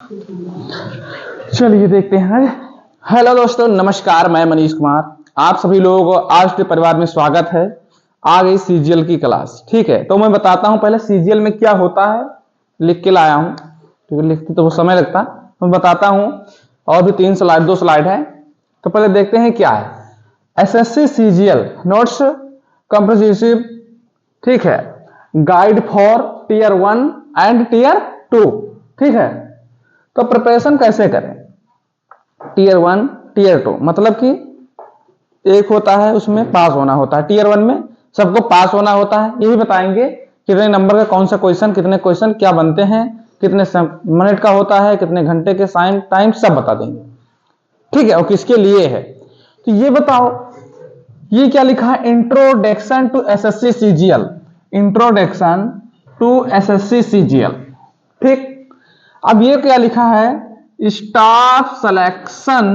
चलिए देखते हैं। हेलो दोस्तों, नमस्कार। मैं मनीष कुमार, आप सभी लोगों को आज के परिवार में स्वागत है। आ गई सीजीएल की क्लास। ठीक है, तो मैं बताता हूं पहले सीजीएल में क्या होता है। लिख के लाया हूं क्योंकि लिखते तो वो समय लगता। मैं बताता हूं, और भी 2 स्लाइड है। तो पहले देखते हैं क्या है एसएससी सीजीएल नोट्स कंप्रिहेंसिव। ठीक है, guide for tier 1 and tier 2। ठीक है, तो प्रिपरेशन कैसे करें टीयर 1 टीयर 2, मतलब कि एक होता है उसमें पास होना होता है। टीयर 1 में सबको पास होना होता है। ये भी बताएंगे कितने नंबर का कौन सा क्वेश्चन, कितने क्वेश्चन क्या बनते हैं, कितने मिनट का होता है, कितने घंटे के साइन टाइम सब बता देंगे। ठीक है, और किसके लिए है। तो ये बताओ, ये क्या लिखा है, introduction to SSC CGL. Introduction to SSC CGL. ठीक, अब ये क्या लिखा है, स्टाफ सिलेक्शन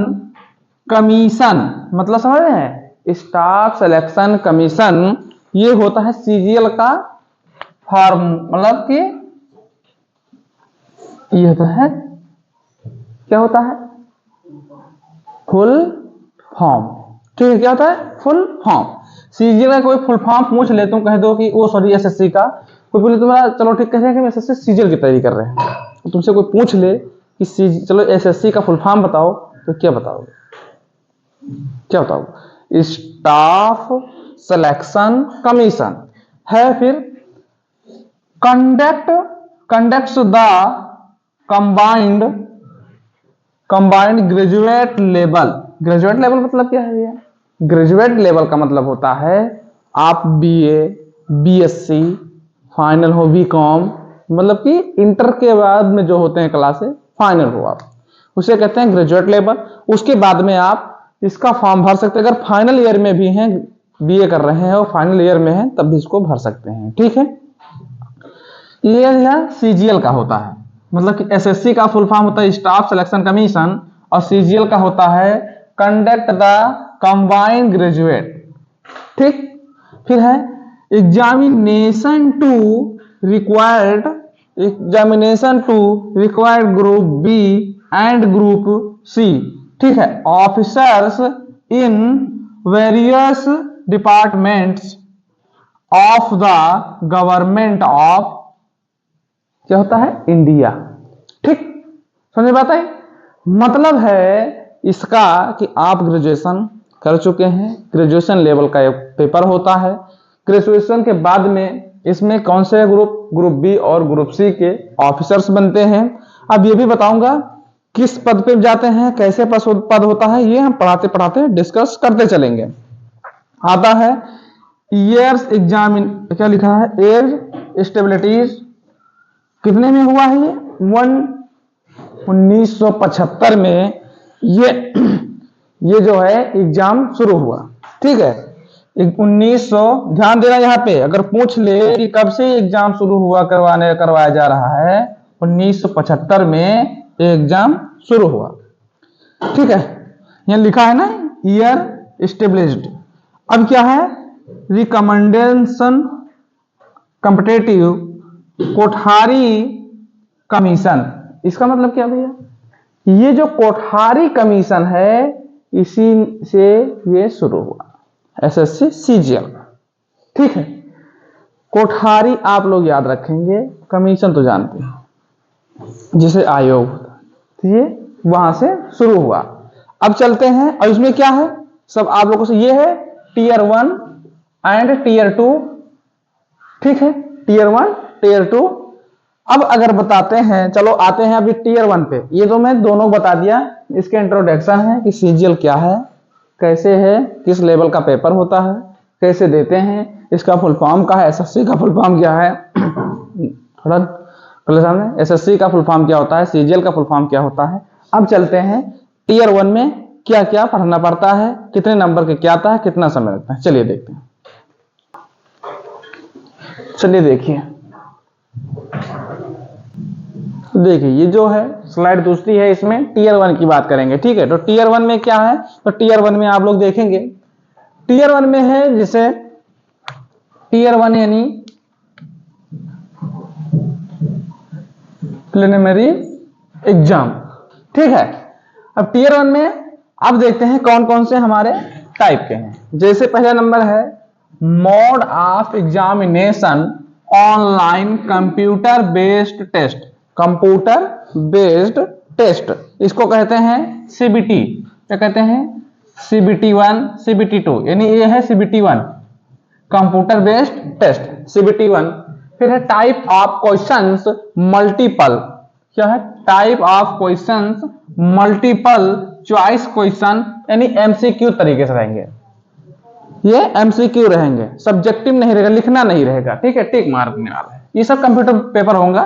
कमीशन, मतलब समझ रहे हैं, स्टाफ सिलेक्शन कमीशन। ये होता है सीजीएल का फॉर्म, मतलब कि ये होता है, क्या होता है, फुल फॉर्म। ठीक है, क्या होता है, फुल फॉर्म। सीजीएल का कोई फुल फॉर्म पूछ ले, तुम कह दो कि वो सॉरी एसएससी का कोई बोले तुम्हारा, चलो ठीक कह रहे हैं कि एसएससी सीजीएल की तैयारी कर रहे हैं, तुमसे कोई पूछ ले कि चलो एसएससी का फुल फॉर्म बताओ, तो क्या बताओगे, क्या बताओगे, स्टाफ सिलेक्शन कमीशन है। फिर conducts the combined graduate level. Graduate level मतलब क्या है भैया, ग्रेजुएट लेवल का मतलब होता है आप बीए, बीएससी, फाइनल हो बीकॉम, मतलब कि इंटर के बाद में जो होते हैं क्लासेस, फाइनल हो आप, उसे कहते हैं ग्रेजुएट लेवल। उसके बाद में आप इसका फॉर्म भर सकते हैं। अगर फाइनल ईयर में भी हैं, बीए कर रहे हैं और फाइनल ईयर में हैं, तब भी इसको भर सकते हैं। ठीक है, ये सीजीएल का होता है, मतलब कि एसएससी का फुल फॉर्म होता है स्टाफ सिलेक्शन कमीशन, और सीजीएल का होता है कंडक्ट द कंबाइंड ग्रेजुएट। ठीक, फिर है examination to required group B and group C. ठीक है, officers in various departments of the government of, क्या होता है, इंडिया। ठीक, समझ बात है। मतलब है इसका कि आप ग्रेजुएशन कर चुके हैं, ग्रेजुएशन लेवल का एक पेपर होता है। ग्रेजुएशन के बाद में इसमें कौन से ग्रुप बी और ग्रुप सी के ऑफिसर्स बनते हैं। अब ये भी बताऊंगा किस पद पे जाते हैं, कैसे पद होता है, ये हम पढ़ाते पढ़ाते डिस्कस करते चलेंगे। आता है ईयर्स एग्जामिन, क्या लिखा है, एज स्टेबिलिटीज कितने में हुआ है, 1975 में ये जो है एग्जाम शुरू हुआ। ठीक है, 1900, ध्यान देना यहाँ पे, अगर पूछ ले कि कब से एग्जाम शुरू हुआ करवाया जा रहा है, 1975 में एग्जाम शुरू हुआ। ठीक है, यहाँ लिखा है ना ईयर स्टेब्लिश्ड। अब क्या है, रिकमेंडेशन कॉम्पिटेटिव कोठारी कमीशन। इसका मतलब क्या भैया, ये जो कोठारी कमीशन है इसी से ये शुरू हुआ एसएससी सीजीएल। ठीक है, कोठारी आप लोग याद रखेंगे, कमीशन तो जानते हैं जिसे आयोग होता है, तो ये वहां से शुरू हुआ। अब चलते हैं, और इसमें क्या है सब आप लोगों से, ये है टीयर 1 एंड टीयर 2। ठीक है, टीयर 1 टीयर 2। अब अगर बताते हैं, चलो आते हैं अभी टीयर 1 पे। ये तो मैं दोनों बता दिया, इसके इंट्रोडक्शन है कि सीजीएल क्या है, कैसे है, किस लेवल का पेपर होता है, कैसे देते हैं, इसका फुल फॉर्म क्या है, एसएससी का फुल फॉर्म क्या है, थोड़ा पहले सामने एसएससी का फुल फॉर्म क्या होता है, सीजीएल का फुल फॉर्म क्या होता है। अब चलते हैं टीयर 1 में क्या क्या पढ़ना पड़ता है, कितने नंबर के क्या आता है, कितना समय लगता है, चलिए देखते हैं। चलिए देखिए ये जो है स्लाइड दूसरी है, इसमें टीयर 1 की बात करेंगे। ठीक है, तो टीयर 1 में क्या है, तो टीयर 1 में आप लोग देखेंगे, टीयर 1 में है जैसे टीयर 1 यानी प्रिलिमिनरी एग्जाम। ठीक है, अब टीयर 1 में अब देखते हैं कौन कौन से हमारे टाइप के हैं। जैसे पहला नंबर है mode of examination online computer based test. Computer based test, इसको कहते हैं सीबीटी। क्या कहते हैं? सीबीटी 1, सीबीटी 2, यानी ये है CBT 1 computer based test, CBT 1। फिर है टाइप ऑफ क्वेश्चंस मल्टीपल। क्या है? Type of questions multiple choice question, यानी एमसीक्यू तरीके से रहेंगे। ये एमसीक्यू रहेंगे, सब्जेक्टिव नहीं रहेगा, लिखना नहीं रहेगा। ठीक है, टिक मारने वाला है, ये सब कंप्यूटर पेपर होगा।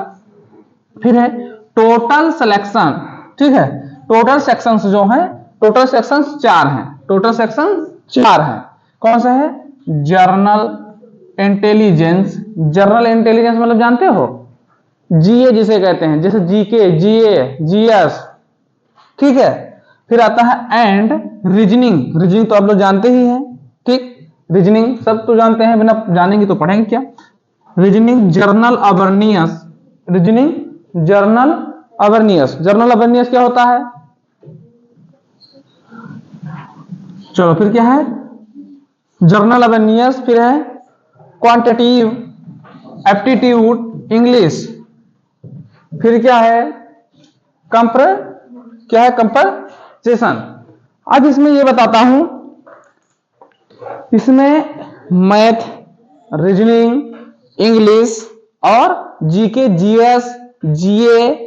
फिर है टोटल सिलेक्शन। ठीक है, टोटल सेक्शंस जो है, टोटल सेक्शंस 4 हैं। टोटल सेक्शन 4 हैं। कौन सा है? Journal intelligence. जर्नल इंटेलिजेंस मतलब जानते हो? जीए जिसे कहते हैं, जैसे जीके, जीए, जीएस। ठीक है, फिर आता है एंड रीजनिंग। रीजनिंग तो आप लोग जानते ही हैं। ठीक, रीजनिंग सब तो जानते हैं, बिना जानेंगे तो पढ़ेंगे क्या? Reasoning journal awareness. Reasoning journal awareness. Journal awareness क्या होता है? चलो फिर क्या है? Journal awareness. फिर है क्वांटिटेटिव एप्टीट्यूड इंग्लिश। फिर क्या है? कंपैरिजन। अब इसमें ये बताता हूं, इसमें मैथ, रीजनिंग, इंग्लिश और जीके, जीएस, जीए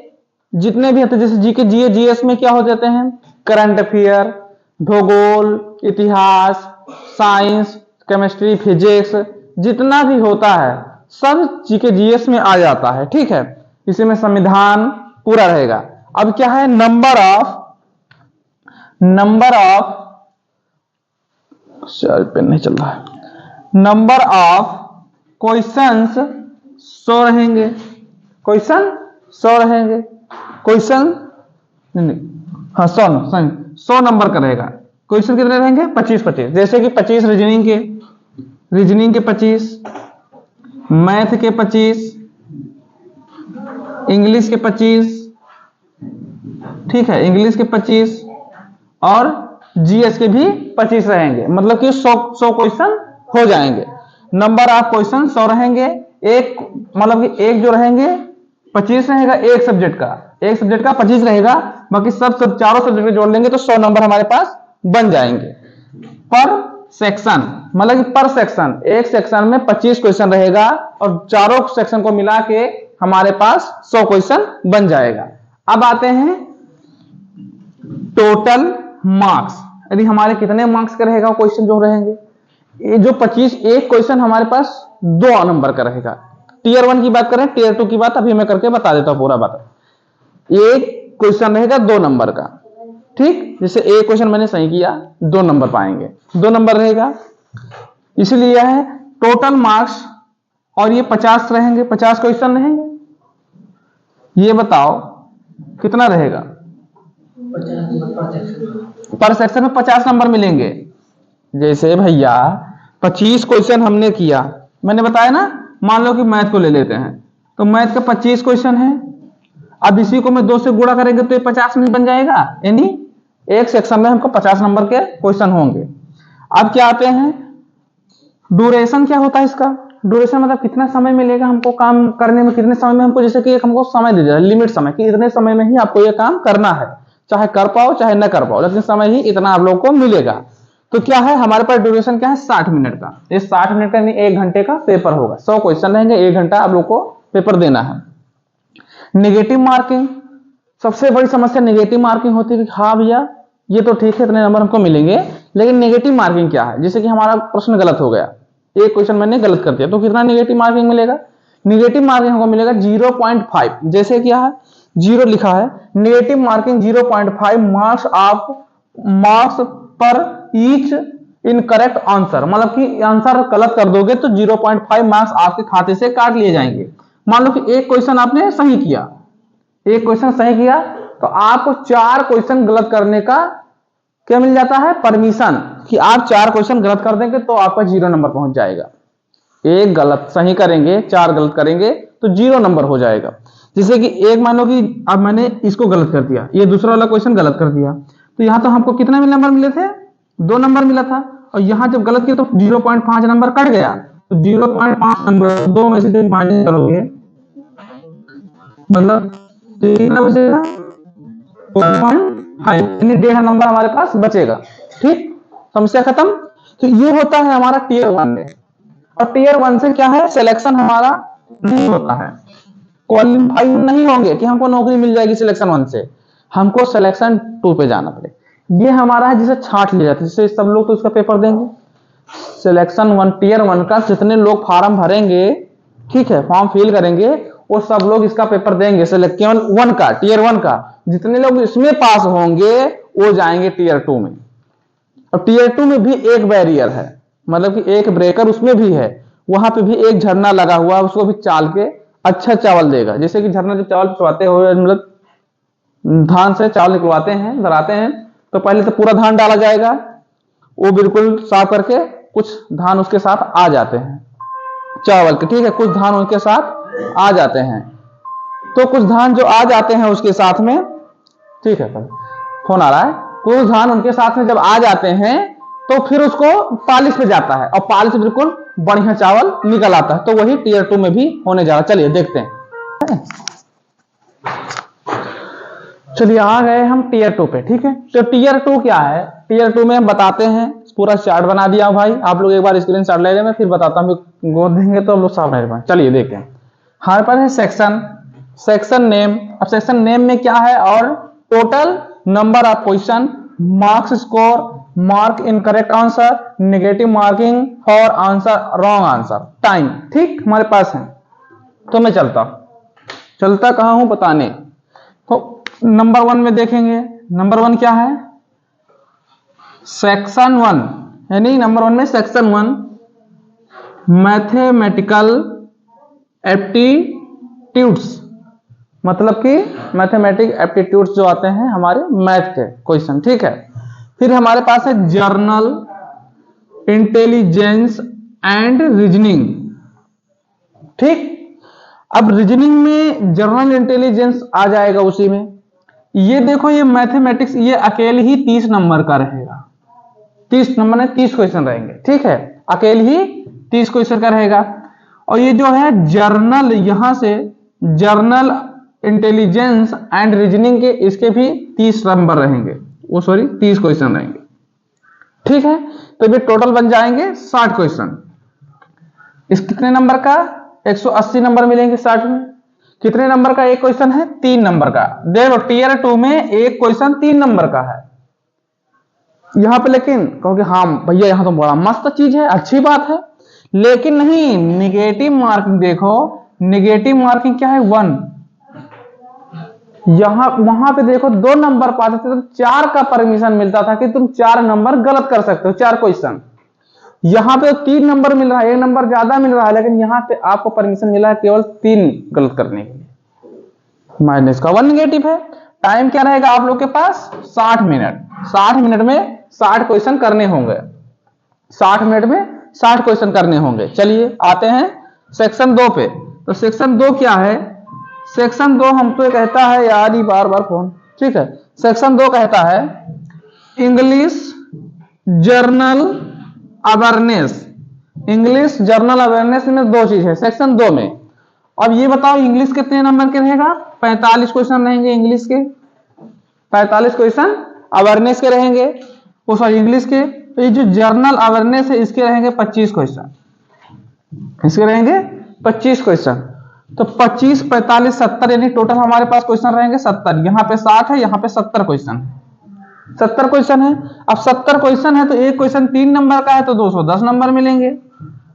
जितने भी होते हैं, जैसे जीके, जीए, जीएस में क्या हो जाते हैं? करंट अफेयर, भूगोल, इतिहास, साइंस, केमिस्ट्री, फिजिक्स, जितना भी होता है सब जीके, जीएस में आ जाता है। ठीक है, इसी में संविधान पूरा रहेगा। अब क्या है? नंबर ऑफ पेन नहीं चल रहा है। नंबर ऑफ क्वेश्चंस 100 रहेंगे। क्वेश्चन 100 रहेंगे। क्वेश्चन हाँ 100 नंबर का रहेगा। क्वेश्चन कितने रहेंगे? 25-25। जैसे कि 25 रीजनिंग के 25, मैथ के 25, इंग्लिश के 25। ठीक है, इंग्लिश के 25 और जीएस के भी 25 रहेंगे, मतलब कि 100 क्वेश्चन हो जाएंगे। नंबर ऑफ क्वेश्चन 100 रहेंगे। एक मतलब कि एक जो रहेंगे 25 रहेगा, एक सब्जेक्ट का 25 रहेगा, बाकी सब चारों सब्जेक्ट जोड़ लेंगे तो 100 नंबर हमारे पास बन जाएंगे। पर सेक्शन मतलब कि पर सेक्शन, एक सेक्शन में 25 क्वेश्चन रहेगा और चारों सेक्शन को मिला के हमारे पास 100 क्वेश्चन बन जाएगा। अब आते हैं टोटल मार्क्स। यदि हमारे कितने मार्क्स का रहेगा क्वेश्चन जो रहेंगे? ये जो 25, एक क्वेश्चन हमारे पास 2 नंबर का रहेगा। टीयर 1 की बात करें, टीयर 2 की बात अभी मैं करके बता देता हूं पूरा बात। एक क्वेश्चन रहेगा 2 नंबर का। ठीक, जैसे एक क्वेश्चन मैंने सही किया 2 नंबर पाएंगे, 2 नंबर रहेगा, इसलिए है टोटल मार्क्स। और ये 50 रहेंगे, 50 क्वेश्चन रहेंगे। ये बताओ कितना रहेगा? पर सेक्शन में 50 नंबर मिलेंगे। जैसे भैया 25 क्वेश्चन हमने किया, मैंने बताया ना, मान लो कि मैथ को ले लेते हैं तो मैथ का 25 क्वेश्चन है। अब इसी को मैं 2 से गुणा करेंगे तो ये 50 नहीं बन जाएगा, यानी एक सेक्शन में हमको 50 नंबर के क्वेश्चन होंगे। अब क्या आते हैं ड्यूरेशन। क्या होता है इसका? ड्यूरेशन मतलब कितना समय मिलेगा हमको काम करने में, कितने समय में हमको, जैसे कि एक हमको समय दे दिया लिमिट समय कि इतने समय में ही आपको ये काम करना है, चाहे कर पाओ चाहे न कर पाओ, लेकिन समय ही इतना आप लोगों को मिलेगा। तो क्या है हमारे पास ड्यूरेशन क्या है? 60 मिनट का। ये 60 मिनट का यानी 1 घंटे का पेपर होगा। 100 क्वेश्चन रहेंगे, 1 घंटा आप लोग को पेपर देना है। नेगेटिव मार्किंग, सबसे बड़ी समस्या नेगेटिव मार्किंग होती है कि हाँ भैया ये तो ठीक है इतने नंबर हमको मिलेंगे, लेकिन नेगेटिव मार्किंग क्या है? जैसे कि हमारा प्रश्न गलत हो गया, एक क्वेश्चन मैंने गलत कर दिया, तो कितना नेगेटिव मार्किंग मिलेगा? नेगेटिव मार्किंग हमको मिलेगा 0.5। जैसे क्या है 0 लिखा है, नेगेटिव मार्किंग 0.5 मार्क्स पर ईच इनकरेक्ट आंसर। मतलब कि आंसर गलत कर दोगे तो 0.5 मार्क्स आपके खाते से काट लिए जाएंगे। मान लो कि एक क्वेश्चन आपने सही किया, एक क्वेश्चन सही किया तो आपको 4 क्वेश्चन गलत करने का क्या मिल जाता है? परमिशन, कि आप 4 क्वेश्चन गलत कर देंगे तो आपका 0 नंबर पहुंच जाएगा। एक गलत सही करेंगे, 4 गलत करेंगे तो 0 नंबर हो जाएगा। जैसे कि एक मानो कि अब मैंने इसको गलत कर दिया, ये दूसरा वाला क्वेश्चन गलत कर दिया, तो यहाँ तो हमको कितना नंबर मिले थे, 2 नंबर मिला था, और यहाँ जब गलत किया तो 0.5 नंबर कट गया, तो 0.5 नंबर 2 में से माइनस करोगे, मतलब कितना बचेगा, 4.5, यानी 1.5 नंबर हमारे पास बचेगा। ठीक, समस्या खत्म। तो ये होता है हमारा टीयर 1 में। और टीयर 1 से क्या है, सिलेक्शन हमारा नहीं होता है, क्वालिफाई नहीं होंगे कि हमको नौकरी मिल जाएगी सिलेक्शन 1 से, हमको सिलेक्शन 2 पे जाना पड़ेगा। ये हमारा है जिसे छांट लिया जाता है, जिससे सब लोग तो इसका पेपर देंगे। सिलेक्शन 1 टीयर 1 का जितने लोग फॉर्म भरेंगे, ठीक है, फॉर्म फिल करेंगे, वो सब लोग इसका पेपर देंगे। सिलेक्शन 1 का, टीयर 1 का जितने लोग इसमें पास होंगे वो जाएंगे टीयर 2 में। और टीयर 2 में भी एक बैरियर है, मतलब कि एक ब्रेकर उसमें भी है, वहां पे भी एक झरना लगा हुआ है, उसको भी चाल के अच्छा चावल देगा। जैसे कि झरना जब चावल पिसवाते हुए, मतलब धान से चावल निकलवाते हैं, दराते हैं, तो पहले तो पूरा धान डाला जाएगा, वो बिल्कुल साफ करके कुछ धान उसके साथ आ जाते हैं चावल के, ठीक है, कुछ धान उनके साथ आ जाते हैं। तो कुछ धान जो आ जाते हैं उसके साथ में, ठीक है, फोन आ रहा है, कुछ धान उनके साथ में जब आ जाते हैं तो फिर उसको पालिश पे जाता है, और पालिश बिल्कुल बढ़िया चावल निकल आता है। तो वही टीयर 2 में भी होने जा रहा है। चलिए देखते हैं। चलिए आ गए हम टीयर 2 पे, ठीक है। तो टीयर 2 क्या है, टीयर 2 में हम बताते हैं, पूरा चार्ट बना दिया भाई, आप लोग एक बार स्क्रीन शॉट ले लें, मैं फिर बताता हूँ, गोद देंगे तो हम लोग साफ नहीं पाए। चलिए देखते हैं। हमारे पास है सेक्शन, सेक्शन नेम। अब सेक्शन नेम में क्या है, और total number of question, marks score, mark in correct answer, negative marking for answer wrong answer, time, ठीक हमारे पास है। तो मैं चलता कहां हूं बताने। तो नंबर 1 में देखेंगे, नंबर 1 क्या है, सेक्शन 1, यानी नंबर 1 में सेक्शन 1 मैथमेटिकल एप्टीट्यूड्स, मतलब कि मैथमेटिक एप्टीट्यूड्स जो आते हैं हमारे मैथ के क्वेश्चन, ठीक है। फिर हमारे पास है जर्नल इंटेलिजेंस एंड रीजनिंग, ठीक। अब रीजनिंग में जर्नल इंटेलिजेंस आ जाएगा उसी में। ये देखो, ये मैथमेटिक्स, ये अकेले ही 30 नंबर का रहेगा, 30 नंबर में 30 क्वेश्चन रहेंगे, ठीक है, अकेले ही 30 क्वेश्चन का रहेगा। और ये जो है जर्नल, यहां से जर्नल इंटेलिजेंस एंड रीजनिंग के, इसके भी 30 नंबर रहेंगे, वो सॉरी 30 क्वेश्चन रहेंगे, ठीक है। तो ये टोटल बन जाएंगे 60 क्वेश्चन। इस कितने नंबर का, 180 नंबर मिलेंगे 60 में। कितने नंबर का एक क्वेश्चन है, 3 नंबर का। देखो टीयर 2 में एक क्वेश्चन 3 नंबर का है यहां पे, लेकिन कहोगे हाँ भैया यहाँ तो बड़ा मस्त चीज है, अच्छी बात है, लेकिन नहीं, निगेटिव मार्किंग देखो, निगेटिव मार्किंग क्या है, 1। यहां वहां पे देखो 2 नंबर पाते थे तो 4 का परमिशन मिलता था कि तुम 4 नंबर गलत कर सकते हो, 4 क्वेश्चन। यहां पे 3 नंबर मिल रहा है, 1 नंबर ज्यादा मिल रहा है, लेकिन यहां पे आपको परमिशन मिला है केवल 3 गलत करने के लिए। माइनस का 1 निगेटिव है। टाइम क्या रहेगा आप लोग के पास, 60 मिनट। 60 मिनट में 60 क्वेश्चन करने होंगे, 60 मिनट में 60 क्वेश्चन करने होंगे। चलिए आते हैं सेक्शन 2 पे। तो सेक्शन 2 क्या है, सेक्शन 2 हमको कहता है, यार ये बार बार फोन, ठीक है। सेक्शन 2 कहता है English journal awareness. English journal awareness में 2 चीज है सेक्शन 2 में। अब ये बताओ इंग्लिश कितने नंबर के रहेगा, 45 क्वेश्चन रहेंगे इंग्लिश के, 45 क्वेश्चन अवेयरनेस के रहेंगे, वो सॉरी इंग्लिश के। तो ये जो जर्नल अवेयरनेस है इसके रहेंगे 25 क्वेश्चन, इसके रहेंगे 25 क्वेश्चन। तो 25, 45, 70, यानी टोटल हमारे पास क्वेश्चन रहेंगे 70। यहाँ पे 60 है, यहाँ पे 70 क्वेश्चन, 70 क्वेश्चन है। अब 70 क्वेश्चन है तो एक क्वेश्चन 3 नंबर का है तो 210 नंबर मिलेंगे।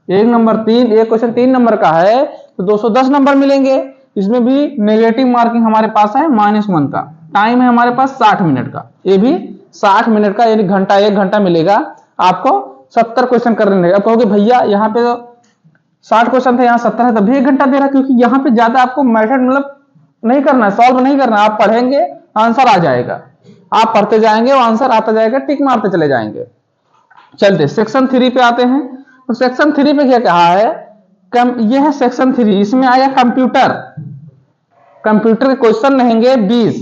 एक क्वेश्चन 3 नंबर का है तो 210 नंबर मिलेंगे। इसमें भी नेगेटिव मार्किंग हमारे पास है -1 का। टाइम है हमारे पास 60 मिनट का, ये भी 60 मिनट का, यानी घंटा, 1 घंटा मिलेगा आपको 70 क्वेश्चन करने। अब कहोगे भैया यहाँ पे 60 क्वेश्चन थे, यहाँ 70 है, तभी 1 घंटा दे रहा, क्योंकि यहाँ पे ज्यादा आपको मेथड मतलब नहीं करना है, सॉल्व नहीं करना, आप पढ़ेंगे आंसर आ जाएगा, आप पढ़ते जाएंगे वो आंसर आता जाएगा, टिक मारते चले जाएंगे। चलते सेक्शन 3 पे आते हैं। तो सेक्शन 3 पे क्या कहा है, ये है सेक्शन 3, इसमें आया कंप्यूटर। कंप्यूटर के क्वेश्चन रहेंगे 20,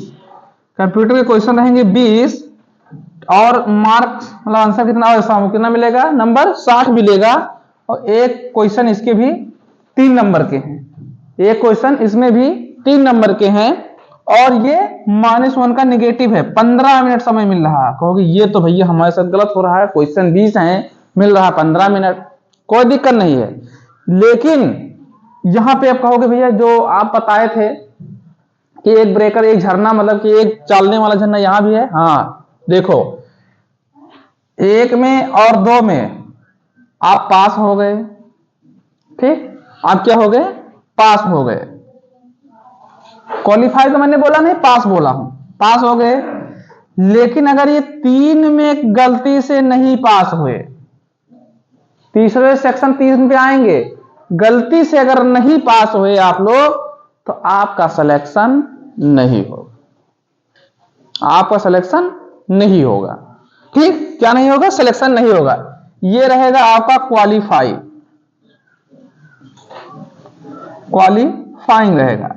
कंप्यूटर के क्वेश्चन रहेंगे 20 और मार्क्स मतलब आंसर कितना ऐसा हो कितना मिलेगा, नंबर 60 मिलेगा। और एक क्वेश्चन इसके भी 3 नंबर के हैं, एक क्वेश्चन इसमें भी 3 नंबर के हैं और ये -1 का निगेटिव है। 15 मिनट समय मिल रहा है। कहोगे ये तो भैया हमारे साथ गलत हो रहा है, क्वेश्चन 20 है, मिल रहा है 15 मिनट, कोई दिक्कत नहीं है। लेकिन यहां पे आप कहोगे भैया जो आप बताए थे कि एक ब्रेकर एक झरना मतलब कि एक चालने वाला झरना यहां भी है। हाँ देखो, 1 में और 2 में आप पास हो गए, ठीक, आप क्या हो गए, पास हो गए। क्वालिफाई तो मैंने बोला नहीं, पास बोला हूं, पास हो गए। लेकिन अगर ये 3 में गलती से नहीं पास हुए, तीसरे सेक्शन 3 पे आएंगे, गलती से अगर नहीं पास हुए आप लोग तो आपका सिलेक्शन नहीं होगा, आपका सिलेक्शन नहीं होगा। ठीक, क्या नहीं होगा, सिलेक्शन नहीं होगा। ये रहेगा आपका क्वालिफाइंग रहेगा।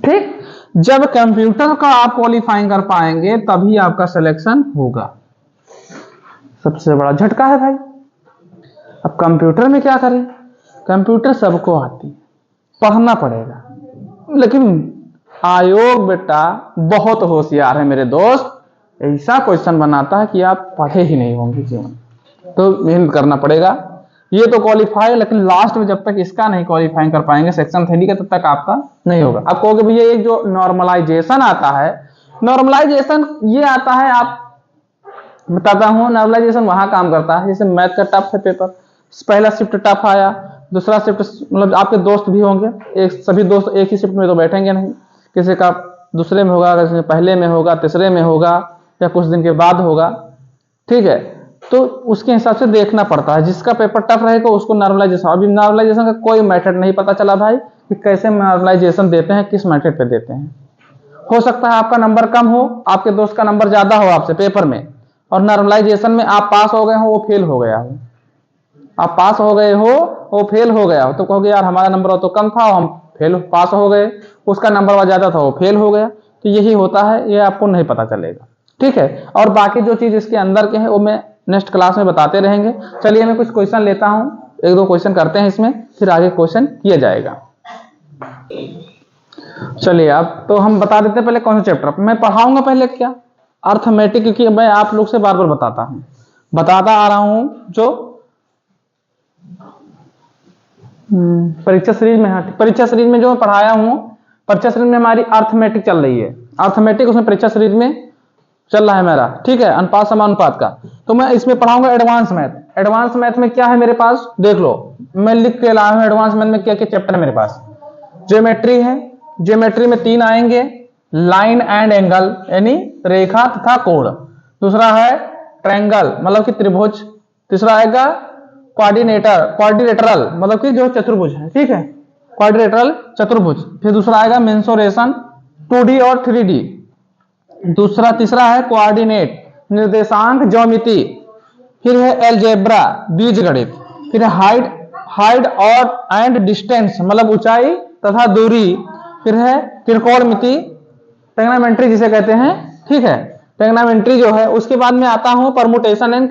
ठीक, जब कंप्यूटर का आप क्वालिफाइंग कर पाएंगे तभी आपका सिलेक्शन होगा। सबसे बड़ा झटका है भाई। अब कंप्यूटर में क्या करें, कंप्यूटर सबको आती है, पढ़ना पड़ेगा। लेकिन आयोग बेटा बहुत होशियार है मेरे दोस्त, ऐसा क्वेश्चन बनाता है कि आप पढ़े ही नहीं होंगे जीवन, तो मेहनत करना पड़ेगा। ये तो क्वालिफाई, लेकिन लास्ट में जब तक इसका नहीं क्वालिफाई कर पाएंगे सेक्शन 3 का, तब तक आपका नहीं होगा। आप कहोगे भैया ये जो नॉर्मलाइजेशन आता है, नॉर्मलाइजेशन ये आता है, आप बताता हूं, नॉर्मलाइजेशन वहां काम करता है जैसे मैथ का टफ है पेपर, पहला शिफ्ट टफ आया, दूसरा शिफ्ट मतलब आपके दोस्त भी होंगे, एक सभी दोस्त एक ही शिफ्ट में तो बैठेंगे नहीं, किसी का दूसरे में होगा, किसी पहले में होगा, तीसरे में होगा या कुछ दिन के बाद होगा। ठीक है, तो उसके हिसाब से देखना पड़ता है, जिसका पेपर टफ रहेगा उसको नॉर्मलाइजेशन। अभी नॉर्मलाइजेशन का कोई मेथड नहीं पता चला भाई कि कैसे नॉर्मलाइजेशन देते हैं, किस मेथड पे देते हैं। हो सकता है आपका नंबर कम हो, आपके दोस्त का नंबर ज्यादा हो आपसे पेपर में, और नॉर्मलाइजेशन में आप पास हो गए हो, वो फेल हो गया हो, आप पास हो गए हो, वो फेल हो गया हो, तो कहोगे यार हमारा नंबर तो कम था, हम फेल पास हो गए, उसका नंबर ज्यादा था, वो फेल हो गया। तो यही होता है, ये आपको नहीं पता चलेगा। ठीक है, और बाकी जो चीज इसके अंदर के हैं वो मैं नेक्स्ट क्लास में बताते रहेंगे। चलिए मैं कुछ क्वेश्चन लेता हूं, 1-2 क्वेश्चन करते हैं इसमें, फिर आगे क्वेश्चन किया जाएगा। चलिए अब तो हम बता देते हैं पहले कौन सा चैप्टर मैं पढ़ाऊंगा। पहले क्या, अर्थमेटिक, क्योंकि मैं आप लोग से बार बार बताता आ रहा हूं जो परीक्षा सीरीज में, हाँ परीक्षा सीरीज में जो मैं पढ़ाया हूं, परीक्षा सीरीज में हमारी अर्थमेटिक चल रही है, अर्थमेटिक उसमें परीक्षा सीरीज में चल रहा है मेरा। ठीक है, अनुपात समानुपात का, तो मैं इसमें पढ़ाऊंगा एडवांस मैथ। एडवांस मैथ में क्या है मेरे पास, देख लो, मैं लिख के लाया हूं एडवांस मैथ में क्या क्या चैप्टर है मेरे पास। ज्योमेट्री है, ज्योमेट्री में 3 आएंगे, लाइन एंड एंगल यानी रेखा तथा कोण, दूसरा है ट्रायंगल मतलब कि त्रिभुज, तीसरा आएगा क्वाड्रिलेटरल मतलब कि जो चतुर्भुज है। ठीक है, क्वाड्रिलेटरल चतुर्भुज, फिर दूसरा आएगा मेंसुरेशन 2D और 3D, तीसरा है कोऑर्डिनेट निर्देशांक ज्यामिति, फिर है अलजेब्रा बीजगणित, फिर है हाइट और एंड डिस्टेंस मतलब ऊंचाई तथा दूरी, फिर है त्रिकोणमिति ट्रिग्नोमेट्री जिसे कहते हैं। ठीक है, ट्रिग्नोमेट्री जो है, उसके बाद में आता हूं परमुटेशन एंड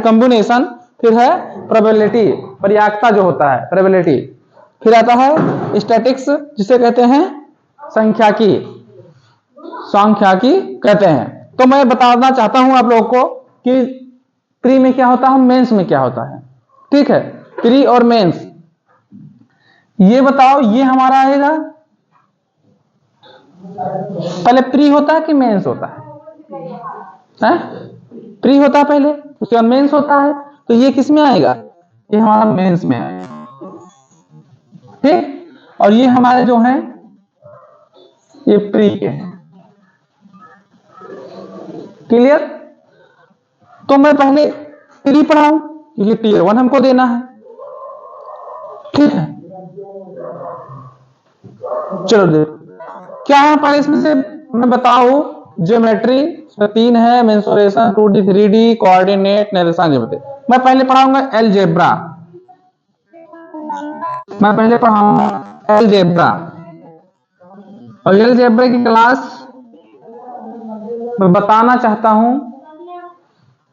कॉम्बिनेशन, फिर है प्रोबेबिलिटी पर्यायता जो होता है प्रोबेबिलिटी, फिर आता है स्टैटिक्स जिसे कहते हैं सांख्यिकी कहते हैं। तो मैं बताना चाहता हूं आप लोगों को कि प्री में क्या होता है, मेंस में क्या होता है। ठीक है, प्री और मेंस, ये बताओ, ये हमारा आएगा, पहले प्री होता है कि मेंस होता है? प्री होता है पहले, उसके बाद मेंस होता है, तो ये किस में आएगा, ये हमारा मेंस में आएगा। ठीक, और ये हमारे जो हैं ये प्री के हैं। क्लियर, तो मैं पहले प्री पढ़ाऊं क्योंकि टीयर 1 हमको देना है। ठीक है, चलो देखो क्या है पहले इसमें से मैं बताऊं। ज्योमेट्री 3 है, मेंसुरेशन 2D 3D, कोऑर्डिनेट निर्देशांक ज्यामिति। मैं पहले पढ़ाऊंगा अलजेब्रा। मैं पहले पढ़ाऊंगा अलजेब्रा, और अलजेब्रा की क्लास मैं बताना चाहता हूं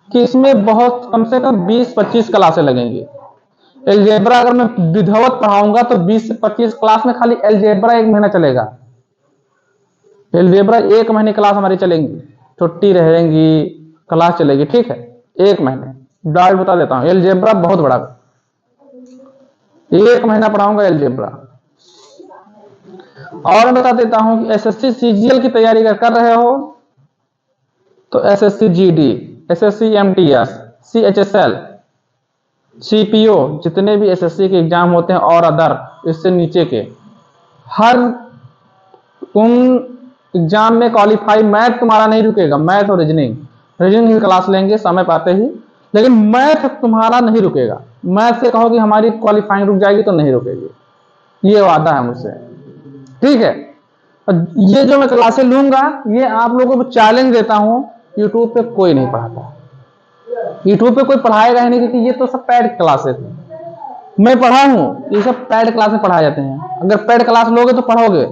कि इसमें बहुत कम से कम 20-25 क्लासें लगेंगी। अलजेब्रा अगर मैं विधिवत पढ़ाऊंगा तो 20 से 25 क्लास में खाली अलजेब्रा 1 महीना चलेगा। अलजेब्रा 1 महीने क्लास हमारी चलेंगी, छुट्टी रहेंगी, क्लास चलेगी, ठीक है, 1 महीने डायरेक्ट बता देता हूं। अलजेब्रा बहुत बड़ा, 1 महीना पढ़ाऊंगा अलजेब्रा। और मैं बता देता हूं कि एसएससी सीजीएल की तैयारी अगर कर रहे हो तो SSC GD, SSC MTS, CHSL, CPO, जितने भी एसएससी के एग्जाम होते हैं और अदर इससे नीचे के हर उन एग्जाम में क्वालिफाई, मैथ तुम्हारा नहीं रुकेगा, मैथ और रीजनिंग, रीजनिंग की क्लास लेंगे समय पाते ही, लेकिन मैथ तुम्हारा नहीं रुकेगा। मैथ से कहो कि हमारी क्वालिफाइंग रुक जाएगी तो नहीं रुकेगी, ये वादा है मुझसे, ठीक है। ये जो मैं क्लासें लूंगा ये आप लोगों को चैलेंज देता हूं, यूट्यूब पे कोई नहीं पढ़ाता, यूट्यूब पे कोई पढ़ाएगा ही नहीं, क्योंकि ये तो सब पैड क्लासेस मैं पढ़ा हूं, ये सब पैड क्लास में पढ़ाए जाते हैं। अगर पैड क्लास लोगे तो पढ़ोगे,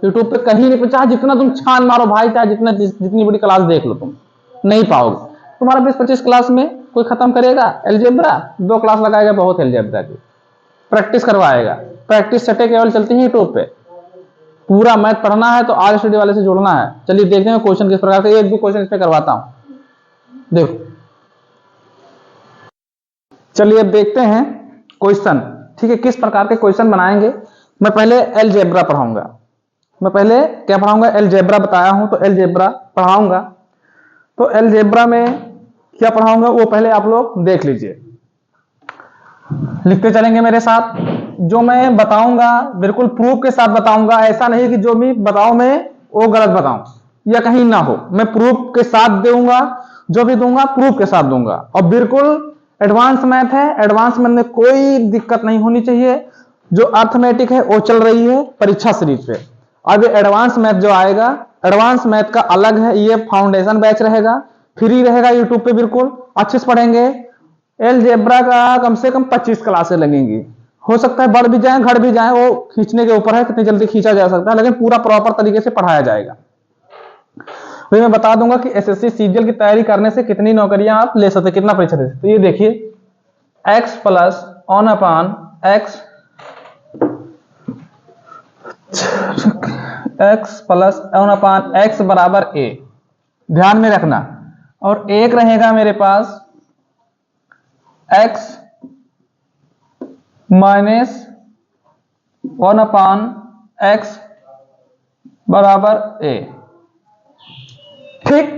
यूट्यूब पे कहीं नहीं, चाहे जितना तुम छान मारो भाई, चाहे जितनी बड़ी क्लास देख लो, तुम नहीं पाओगे। तुम्हारा 20-25 क्लास में कोई खत्म करेगा अलजेब्रा, 2 क्लास लगाएगा बहुत अलजेब्रा की, प्रैक्टिस करवाएगा, प्रैक्टिस सटे केवल चलती है यूट्यूब पे। पूरा मैथ पढ़ना है तो आज स्टडी वाले से जुड़ना है। चलिए देखते हैं क्वेश्चन किस प्रकार से, 1-2 क्वेश्चन इस पे करवाता हूं, देखो। चलिए अब देखते हैं क्वेश्चन, ठीक है, किस प्रकार के क्वेश्चन बनाएंगे। मैं पहले अलजेब्रा पढ़ाऊंगा, मैं पहले क्या पढ़ाऊंगा, अलजेब्रा बताया हूं तो अलजेब्रा पढ़ाऊंगा। तो अलजेब्रा में क्या पढ़ाऊंगा वो पहले आप लोग देख लीजिए, लिखते चलेंगे मेरे साथ। जो मैं बताऊंगा बिल्कुल प्रूफ के साथ बताऊंगा, ऐसा नहीं कि जो भी बताऊं मैं वो गलत बताऊं या कहीं ना हो, मैं प्रूफ के साथ दूंगा, जो भी दूंगा प्रूफ के साथ दूंगा। और बिल्कुल एडवांस मैथ है, एडवांस मैथ में कोई दिक्कत नहीं होनी चाहिए। जो अर्थमेटिक है वो चल रही है परीक्षा सीरीज पे, अब एडवांस मैथ जो आएगा, एडवांस मैथ का अलग है, ये फाउंडेशन बैच रहेगा, फ्री रहेगा यूट्यूब पे, बिल्कुल अच्छे से पढ़ेंगे। अलजेब्रा का कम से कम 25 क्लासें लगेंगी, हो सकता है बढ़ भी जाए घट भी जाए, वो खींचने के ऊपर है कितनी जल्दी खींचा जा सकता है, लेकिन पूरा प्रॉपर तरीके से पढ़ाया जाएगा। तो मैं बता दूंगा कि एसएससी सीजीएल की तैयारी करने से कितनी नौकरियां आप ले सकते, कितना परीक्षा दे सकते। तो ये देखिए x plus on upon x, x plus on upon x बराबर a, ध्यान में रखना। और एक रहेगा मेरे पास x माइनस 1 अपान x बराबर a, ठीक,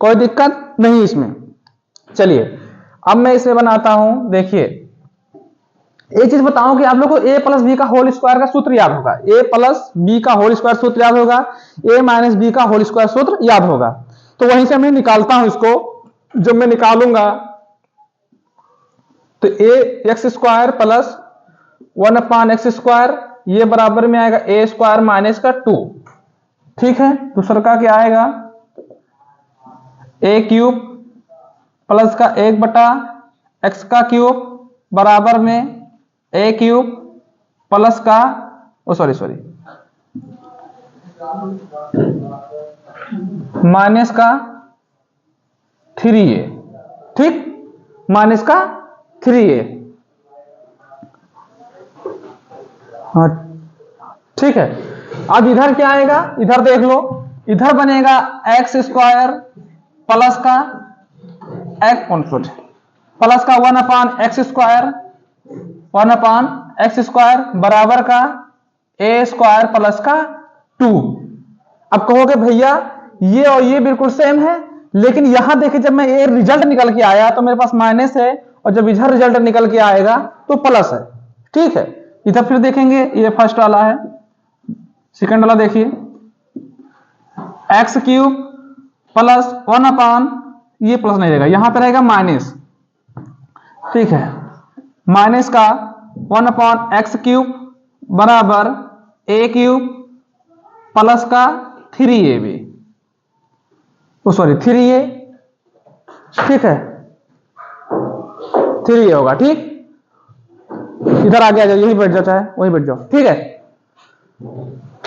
कोई दिक्कत नहीं इसमें। चलिए अब मैं इसमें बनाता हूं, देखिए एक चीज बताऊं कि आप लोग को a प्लस बी का होल स्क्वायर का सूत्र याद होगा, a प्लस बी का होल स्क्वायर सूत्र याद होगा, a माइनस बी का होल स्क्वायर सूत्र याद होगा। तो वहीं से मैं निकालता हूं इसको, जब मैं निकालूंगा तो a x square plus 1 upon x square, ये बराबर में आएगा a स्क्वायर माइनस का 2, ठीक है। दूसरा का क्या आएगा, a क्यूब प्लस का 1 बटा एक्स का क्यूब बराबर में a क्यूब प्लस का माइनस का 3a, ठीक, माइनस का 3a, हाँ ठीक है। अब इधर क्या आएगा, इधर देख लो, इधर बनेगा एक्स स्क्वायर प्लस का प्लस का 1 अपान एक्स स्क्वायर, 1 अपान एक्स स्क्वायर बराबर का a स्क्वायर प्लस का 2। अब कहोगे भैया ये और ये बिल्कुल सेम है, लेकिन यहां देखिए जब मैं ये रिजल्ट निकल के आया तो मेरे पास माइनस है, और जब इधर रिजल्ट निकल के आएगा तो प्लस है, ठीक है। इधर फिर देखेंगे, ये फर्स्ट वाला है, सेकंड वाला देखिए एक्स क्यूब प्लस 1 अपान, ये प्लस नहीं रहेगा, यहां पर रहेगा माइनस, ठीक है, माइनस का 1 अपान एक्स क्यूब बराबर a क्यूब प्लस का 3a भी, 3a, ठीक है, 3a होगा, ठीक। इधर आगे आ जाओ, यही बैठ जाओ, चाहे वही बैठ जाओ, ठीक है।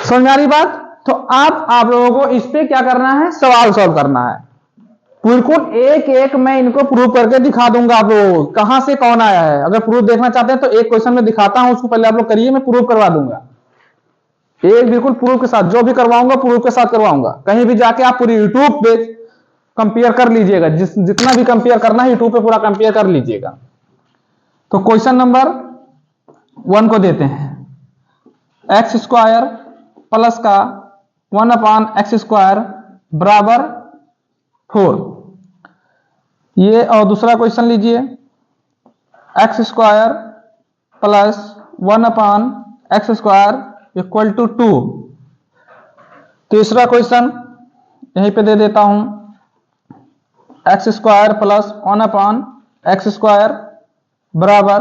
समझ आ रही बात? तो अब आप लोगों को इस पे क्या करना है, सवाल सॉल्व करना है। बिल्कुल एक एक मैं इनको प्रूव करके दिखा दूंगा आप लोगों को कहां से कौन आया है। अगर प्रूफ देखना चाहते हैं तो एक क्वेश्चन में दिखाता हूं, उसको पहले आप लोग करिए, मैं प्रूफ करवा दूंगा। एक बिल्कुल प्रूफ के साथ, जो भी करवाऊंगा प्रूफ के साथ करवाऊंगा। कहीं भी जाके आप पूरी यूट्यूब पे कंपेयर कर लीजिएगा, जितना भी कंपेयर करना है यूट्यूब पे पूरा कंपेयर कर लीजिएगा। तो क्वेश्चन नंबर 1 को देते हैं, एक्स स्क्वायर प्लस का 1/x² बराबर 4। ये और दूसरा क्वेश्चन लीजिए, x square plus 1/x² equal to 2। तीसरा क्वेश्चन यहीं पे दे देता हूं, एक्स स्क्वायर प्लस 1/x² बराबर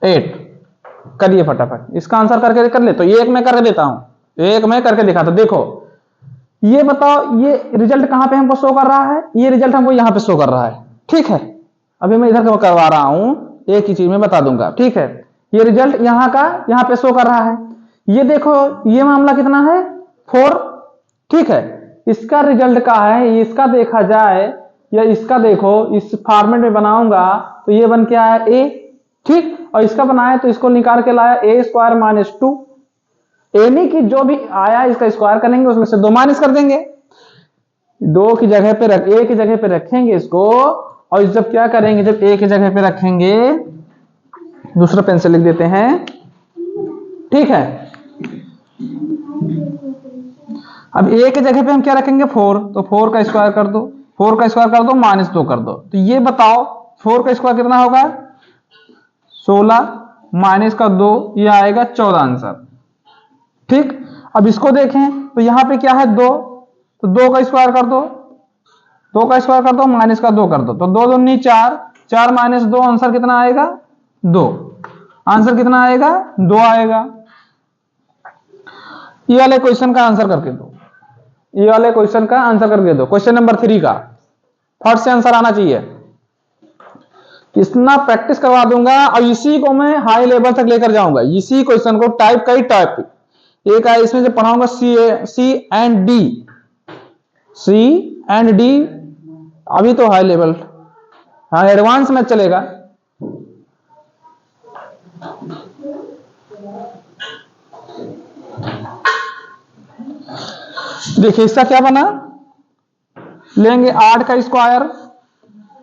8। करिए फटाफट, इसका आंसर करके कर ले। तो एक मैं करके देता हूं, एक मैं करके दिखाता। देखो ये बताओ, ये रिजल्ट कहां पे हमको शो कर रहा है? ये रिजल्ट हमको यहां पे शो कर रहा है, ठीक है। अभी मैं इधर करवा रहा हूं, एक ही चीज में बता दूंगा, ठीक है। ये रिजल्ट यहां का यहां पे शो कर रहा है। ये देखो, ये मामला कितना है, 4, ठीक है। इसका रिजल्ट का है, इसका देखा जाए या इसका देखो, इस फॉर्मेट में बनाऊंगा तो ये बन के आया a, ठीक। और इसका बनाया तो इसको निकाल के लाया a² - 2। यानी कि जो भी आया इसका स्क्वायर करेंगे, उसमें से 2 माइनस कर देंगे। 2 की जगह पे रख, a की जगह पे रखेंगे इसको। और जब क्या करेंगे, जब a की जगह पे रखेंगे, दूसरा पेन से लिख देते हैं, ठीक है। अब a की जगह पे हम क्या रखेंगे, 4। तो 4 का स्क्वायर कर दो, 4 का स्क्वायर कर दो, -2 कर दो। तो ये बताओ 4 का स्क्वायर कितना होगा, 16 माइनस का 2, ये आएगा 14 आंसर, ठीक। अब इसको देखें तो यहां पे क्या है, 2। तो 2 का स्क्वायर कर दो, 2 का स्क्वायर कर दो, माइनस का 2 कर दो। तो 2 दूनी 4, 4 माइनस 2 आंसर कितना आएगा, 2। आंसर कितना आएगा, 2 आएगा। ये वाले क्वेश्चन का आंसर करके दो, ये वाले क्वेश्चन का आंसर करके दो। क्वेश्चन नंबर 3 का फट से आंसर आना चाहिए। इतना प्रैक्टिस करवा दूंगा और इसी को मैं हाई लेवल तक लेकर जाऊंगा। इसी क्वेश्चन को टाइप का ही टाइप, एक है इसमें जो पढ़ाऊंगा सी एंड डी, अभी तो हाई लेवल, हाँ एडवांस में चलेगा। देखिए इसका क्या बना, लेंगे 8 का स्क्वायर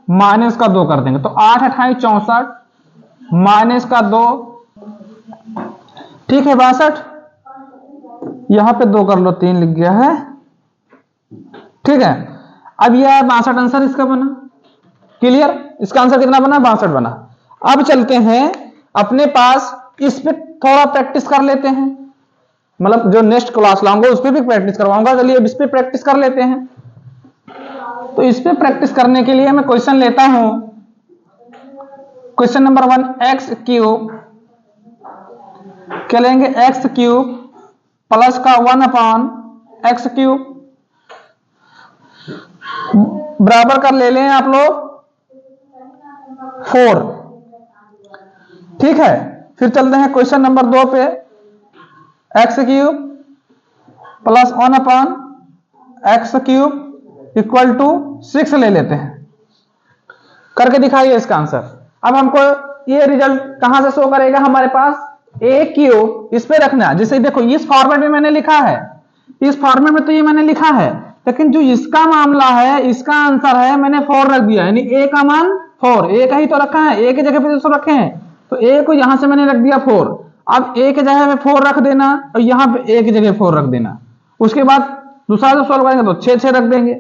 माइनस का 2 कर देंगे। तो 8 × 28 = 64 माइनस का 2, ठीक है, 62। यहां पे 2 कर लो, 3 लिख गया है, ठीक है। अब यह 62 आंसर इसका बना, क्लियर। इसका आंसर कितना बना, 62 बना। अब चलते हैं अपने पास, इस पे थोड़ा प्रैक्टिस कर लेते हैं, मतलब जो नेक्स्ट क्लास लाऊंगा उस पर भी प्रैक्टिस करवाऊंगा। चलिए अब इस पे प्रैक्टिस कर लेते हैं। तो इस पे प्रैक्टिस करने के लिए मैं क्वेश्चन लेता हूं, क्वेश्चन नंबर 1, x³ क्या लेंगे, x³ प्लस का 1/x³ बराबर कर ले लें आप लोग 4, ठीक है। फिर चलते हैं क्वेश्चन नंबर 2 पे, x³ plus 1/x³ equal to 6 ले लेते हैं, करके दिखाइए इसका आंसर। अब हमको ये रिजल्ट कहां से शो करेगा, हमारे पास a³ इस पे रखना है। जैसे देखो इस फॉर्मेट में मैंने लिखा है, इस फॉर्मेट में तो ये मैंने लिखा है, लेकिन जो इसका मामला है, इसका आंसर है मैंने 4 रख दिया, यानी a का मान 4, a का ही तो रखा है, a की जगह पे तो रखे हैं, तो a को यहां से मैंने रख दिया 4। अब a की जगह पे 4 रख देना और यहां पे a की जगह 4 रख देना। उसके बाद दूसरा जो सॉल्व करेंगे तो 6 रख देंगे,